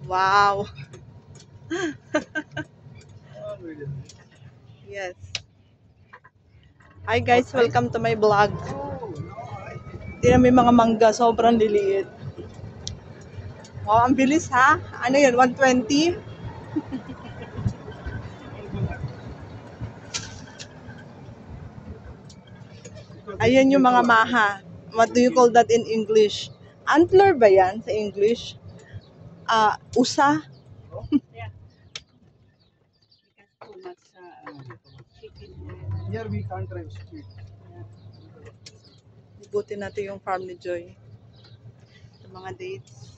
Wow. Yes. Hi guys, welcome to my vlog. Tingnan mo yung mga mangga, sobrang liliit. Wow, ang bilis ha. Ano yun, 120? Ayan yung mga maha. What do you call that in English? Antler ba yan sa English? Usa? Here we can't drive speed. Ibutin natin yung farm ni Joy. Yung mga dates.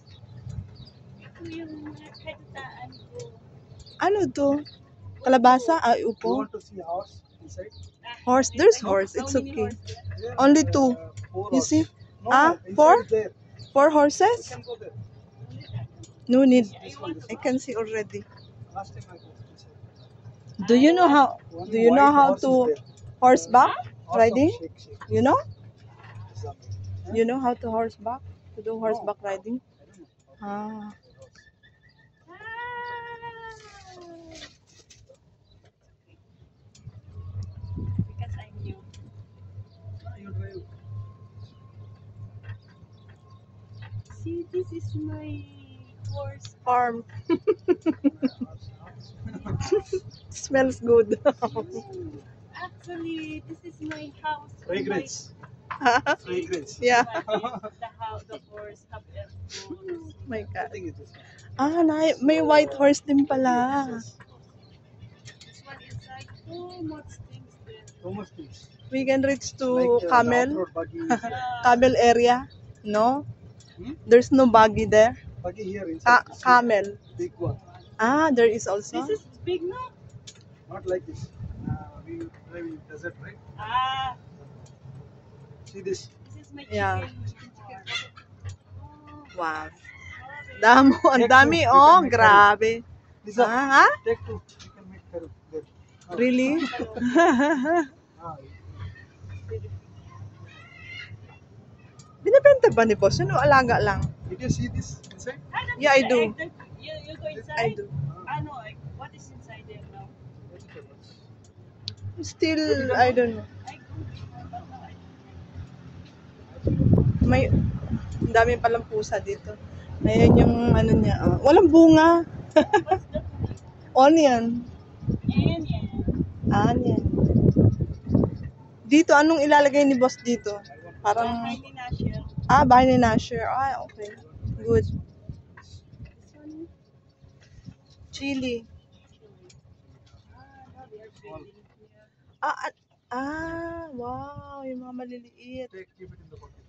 Ano to? Kalabasa? You Upo? want to see horse inside? Horse? There's horse. It's okay. Only two. You see? No, Four? There. 4 You horses? can go there. No need. This one. I can see already. Last time I go inside. Do you know how? Do you know how to horseback riding? Shake. You know? Huh? You know how to horseback? To do horseback riding? I don't know. Because I knew. You drive. See, this is my horse. Farm. Smells good. Actually, this is my house. Fragrance. Fragrance. Yeah. The horse have a food. My I God. think it is. May white horse din pala. Yes. This one inside. So much things there. So much things. We can reach to Like, camel. off-road buggy. Camel area. No? Hmm? There's no buggy there. Buggy here inside. Camel. Big one. There is also. This is big, no? Not like this. We drive in desert, right? See this? This is my Yeah. chicken. Wow. Ang dami. Oh, grabe. This one. Ha? Take two. You can make curve there. Really? Binibenta ba ni boss? Ano, alaga lang? Did you see this inside? Yeah, I do. You go inside? I do. No. What is inside there now? Vegetables. Still, I don't know. I go before, but now I don't. May, ang dami palang pusa dito. Ayan yung ano niya. Walang bunga. What's that? Onion. Onion. Dito, anong ilalagay ni boss dito? Parang, Tiny Nasher. bahay ni Nasher. Okay. Good. This one. Chili. Now they are building here. Wow. Yung mga maliliit. Keep it in the pocket.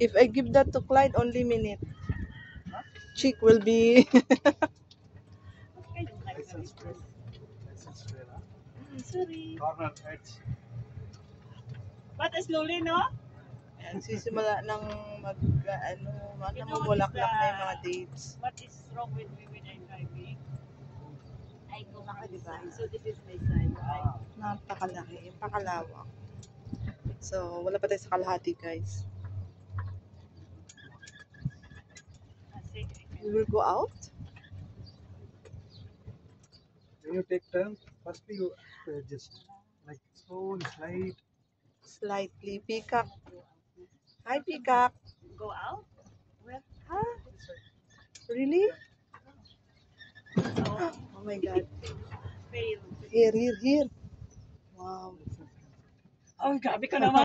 If I give that to Clyde, only minute. Chick will be... I don't like License that. plate. License plate, huh? Sorry. Corner edge. But slowly, no? Ayan, sisimula ng namumulaklak na yung mga dates. What is wrong with me when I'm driving? I go Laki, this diba? side. So this is my side, right? Napakalaki, pakalawak. So, wala pa tayo sa kalahati, guys. Kasi We will go out. When you take turn, firstly you just like slowly slide. Slightly. Peacock. Hi, Peacock. go out. Huh? Really? So Oh my God. fail. Here. Wow. Oh, grabe ka naman.